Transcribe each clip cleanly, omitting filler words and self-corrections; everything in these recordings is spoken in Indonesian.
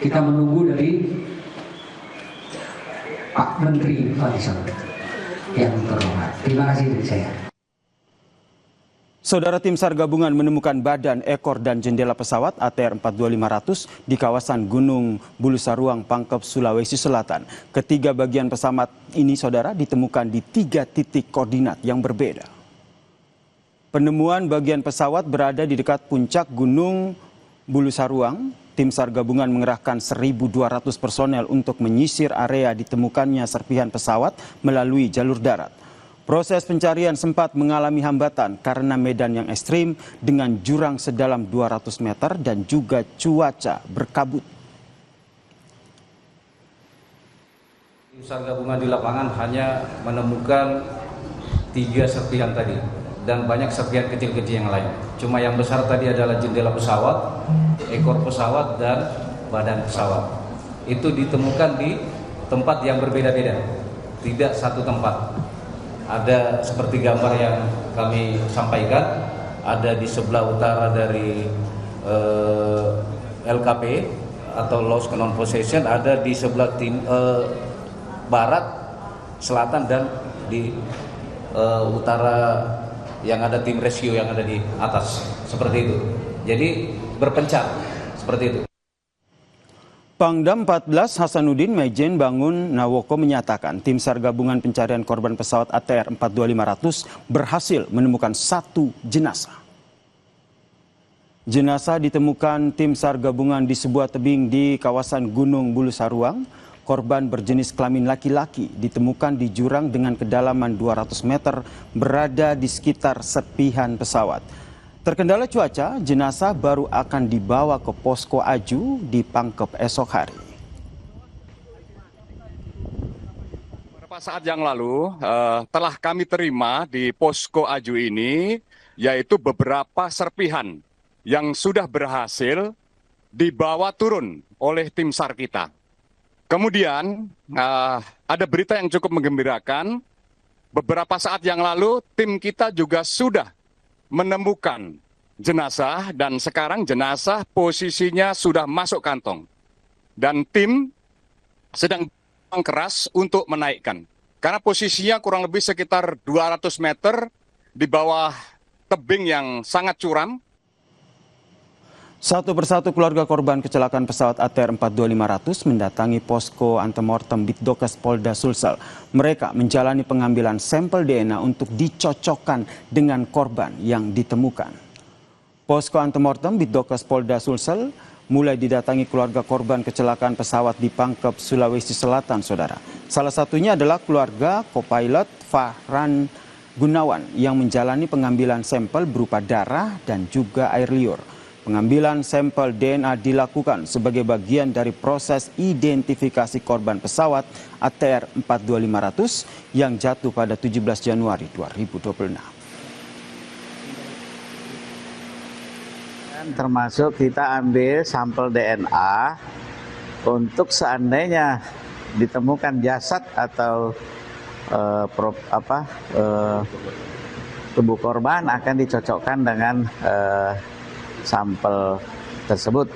kita menunggu dari Pak Menteri Faisal yang terhormat. Terima kasih dari saya. Saudara, tim SAR gabungan menemukan badan, ekor, dan jendela pesawat ATR 42500 di kawasan Gunung Bulu Saruang, Pangkep, Sulawesi Selatan. Ketiga bagian pesawat ini, saudara, ditemukan di 3 titik koordinat yang berbeda. Penemuan bagian pesawat berada di dekat puncak Gunung Bulu Saruang. Tim SAR gabungan mengerahkan 1.200 personel untuk menyisir area ditemukannya serpihan pesawat melalui jalur darat. Proses pencarian sempat mengalami hambatan karena medan yang ekstrim dengan jurang sedalam 200 meter dan juga cuaca berkabut. Tim SAR gabungan di lapangan hanya menemukan 3 serpihan tadi dan banyak serpihan kecil-kecil yang lain. Cuma yang besar tadi adalah jendela pesawat, ekor pesawat, dan badan pesawat. Itu ditemukan di tempat yang berbeda-beda, tidak satu tempat. Ada seperti gambar yang kami sampaikan, ada di sebelah utara dari LKP atau Lost Non Possession, ada di sebelah barat, selatan, dan di utara yang ada tim rescue yang ada di atas, seperti itu. Jadi berpencar seperti itu. Pangdam 14 Hasanuddin Maijen Bangun Nawoko menyatakan tim SAR gabungan pencarian korban pesawat ATR 42500 berhasil menemukan 1 jenazah. Jenazah ditemukan tim SAR gabungan di sebuah tebing di kawasan Gunung Bulu Saruang. Korban berjenis kelamin laki-laki ditemukan di jurang dengan kedalaman 200 meter berada di sekitar serpihan pesawat. Terkendala cuaca, jenazah baru akan dibawa ke Posko Aju di Pangkep esok hari. Beberapa saat yang lalu telah kami terima di Posko Aju ini, yaitu beberapa serpihan yang sudah berhasil dibawa turun oleh tim SAR kita. Kemudian ada berita yang cukup menggembirakan, beberapa saat yang lalu tim kita juga sudah menemukan jenazah dan sekarang jenazah posisinya sudah masuk kantong. Dan tim sedang keras untuk menaikkan. Karena posisinya kurang lebih sekitar 200 meter di bawah tebing yang sangat curam. Satu persatu keluarga korban kecelakaan pesawat ATR 42500 mendatangi posko antemortem Bitdokes Polda Sulsel. Mereka menjalani pengambilan sampel DNA untuk dicocokkan dengan korban yang ditemukan. Posko antemortem Bitdokes Polda Sulsel mulai didatangi keluarga korban kecelakaan pesawat di Pangkep, Sulawesi Selatan, saudara. Salah satunya adalah keluarga co-pilot Fahran Gunawan yang menjalani pengambilan sampel berupa darah dan juga air liur. Pengambilan sampel DNA dilakukan sebagai bagian dari proses identifikasi korban pesawat ATR 42500 yang jatuh pada 17 Januari 2026. Termasuk kita ambil sampel DNA untuk seandainya ditemukan jasad atau tubuh korban akan dicocokkan dengan sampel tersebut.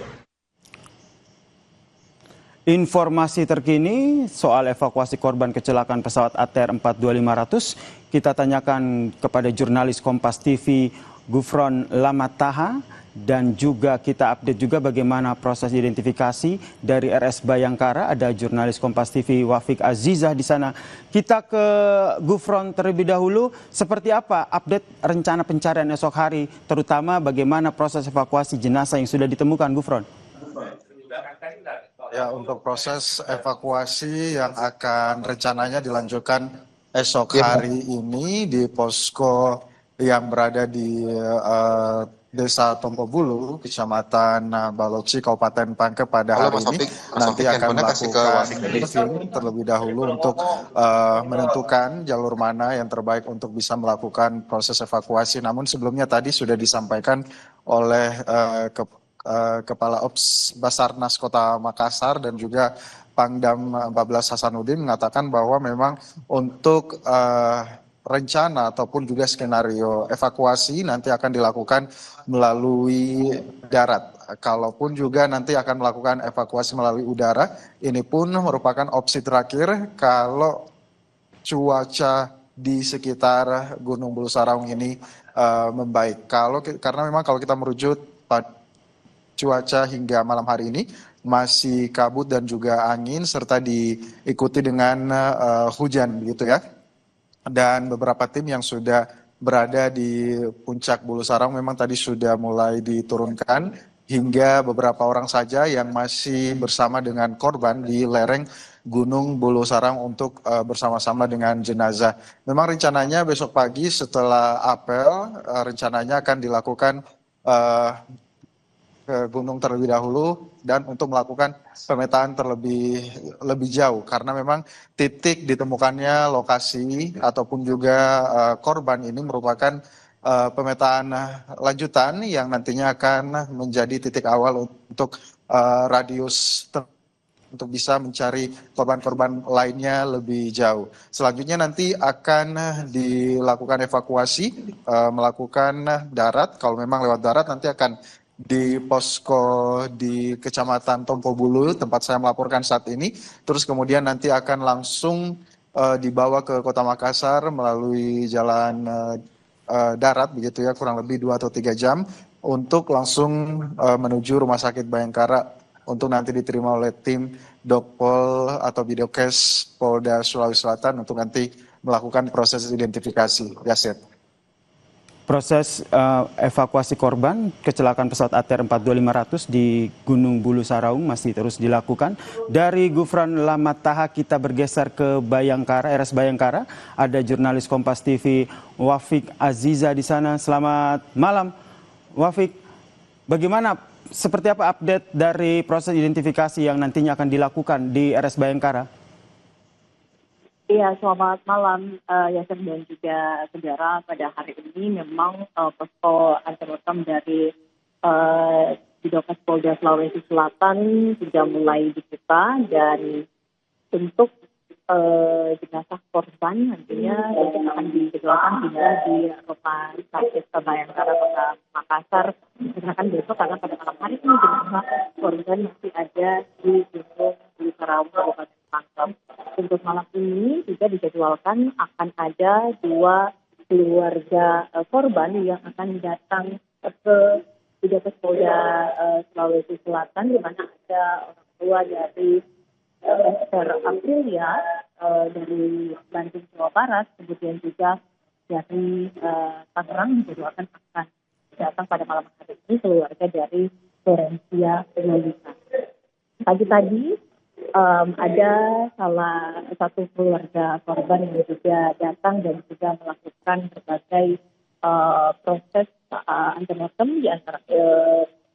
Informasi terkini soal evakuasi korban kecelakaan pesawat ATR 42500 kita tanyakan kepada jurnalis Kompas TV Gufron Lamataha dan juga kita update juga bagaimana proses identifikasi dari RS Bayangkara. Ada jurnalis Kompas TV Wafik Azizah di sana. Kita ke Gufron terlebih dahulu. Seperti apa update rencana pencarian esok hari, terutama bagaimana proses evakuasi jenazah yang sudah ditemukan, Gufron? Ya, untuk proses evakuasi yang akan rencananya dilanjutkan esok hari ini di posko yang berada di Desa Tompobulu, Kecamatan Baloci, Kabupaten Pangkep pada hari ini. Nanti akan melakukan briefing terlebih dahulu untuk menentukan jalur mana yang terbaik untuk bisa melakukan proses evakuasi. Namun sebelumnya tadi sudah disampaikan oleh Kepala Ops Basarnas Kota Makassar dan juga Pangdam 14 Hasanuddin mengatakan bahwa memang untuk rencana ataupun juga skenario evakuasi nanti akan dilakukan melalui darat. Kalaupun juga nanti akan melakukan evakuasi melalui udara, ini pun merupakan opsi terakhir kalau cuaca di sekitar Gunung Bulu Saraung ini membaik. Karena memang kalau kita merujuk cuaca hingga malam hari ini masih kabut dan juga angin serta diikuti dengan hujan begitu ya. Dan beberapa tim yang sudah berada di puncak Bulu Saraung memang tadi sudah mulai diturunkan, hingga beberapa orang saja yang masih bersama dengan korban di lereng Gunung Bulu Saraung untuk bersama-sama dengan jenazah. Memang rencananya besok pagi setelah apel rencananya akan dilakukan ke gunung terlebih dahulu dan untuk melakukan pemetaan lebih jauh, karena memang titik ditemukannya lokasi ataupun juga korban ini merupakan pemetaan lanjutan yang nantinya akan menjadi titik awal untuk radius untuk bisa mencari korban-korban lainnya lebih jauh. Selanjutnya nanti akan dilakukan evakuasi, melakukan darat. Kalau memang lewat darat nanti akan di posko di Kecamatan Tompo Bulu, tempat saya melaporkan saat ini. Terus kemudian nanti akan langsung dibawa ke Kota Makassar melalui jalan darat begitu ya, kurang lebih 2 atau 3 jam untuk langsung menuju Rumah Sakit Bayangkara untuk nanti diterima oleh tim Dokpol atau Bidokes Polda Sulawesi Selatan untuk nanti melakukan proses identifikasi. Yaset. Proses evakuasi korban kecelakaan pesawat ATR 42500 di Gunung Bulu Saraung masih terus dilakukan. Dari Gufran Lamataha kita bergeser ke Bayangkara, RS Bayangkara. Ada jurnalis Kompas TV Wafik Aziza di sana. Selamat malam, Wafik. Bagaimana, seperti apa update dari proses identifikasi yang nantinya akan dilakukan di RS Bayangkara? Iya, selamat malam Yasir dan juga saudara. Pada hari ini memang posko antemortem dari Bidokes Polda Sulawesi Selatan sudah mulai dibuka, dan untuk jenazah korban nantinya akan dijadwalkan hingga di Rumah Sakit Bayangkara Kota Makassar. Sedangkan besok, karena pada malam hari ini jenazah korban masih ada di Gunung Bulu Saraung Kabupaten Pangkep. Untuk malam ini juga dijadwalkan akan ada 2 keluarga korban yang akan datang ke Bidokes Polda Sulawesi Selatan, di mana ada orang tua dari Esther Aprilia dari Bandung, Jawa Barat, kemudian juga dari Tangerang dijadwalkan akan datang pada malam hari ini keluarga dari Florencia Lolita. Pagi-tadi ada salah satu keluarga korban yang juga datang dan juga melakukan berbagai proses antemortem di antara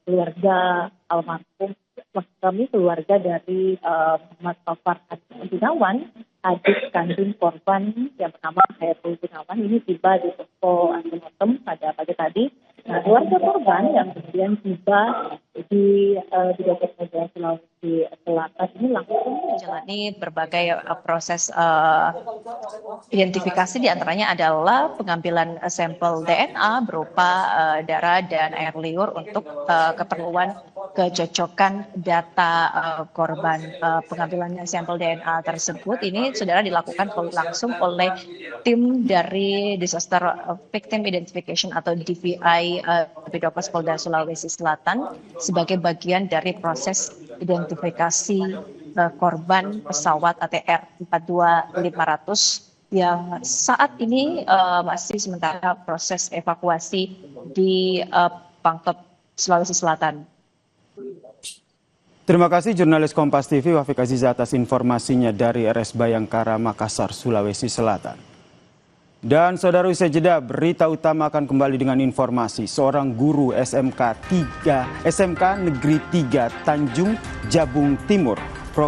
keluarga almarhum. Maksud kami keluarga dari Muhammad Taufar Gunawan, adik kandung korban yang bernama Khairul Gunawan, ini tiba di posko antemortem pada pagi tadi. Nah, keluarga korban yang kemudian tiba di Bidokes Polda Sulawesi Selatan ini langsung menjalani berbagai proses identifikasi, diantaranya adalah pengambilan sampel DNA berupa darah dan air liur untuk keperluan kecocokan data korban. Pengambilan sampel DNA tersebut ini saudara dilakukan langsung oleh tim dari Disaster Victim Identification atau DVI Bidokes Polda Sulawesi Selatan sebagai bagian dari proses identifikasi korban pesawat ATR 42500 yang saat ini masih sementara proses evakuasi di Pangkep, Sulawesi Selatan. Terima kasih jurnalis Kompas TV Wafik Aziza atas informasinya dari RS Bayangkara, Makassar, Sulawesi Selatan. Dan saudara, usai jeda, berita utama akan kembali dengan informasi seorang guru SMK Negeri 3 Tanjung Jabung Timur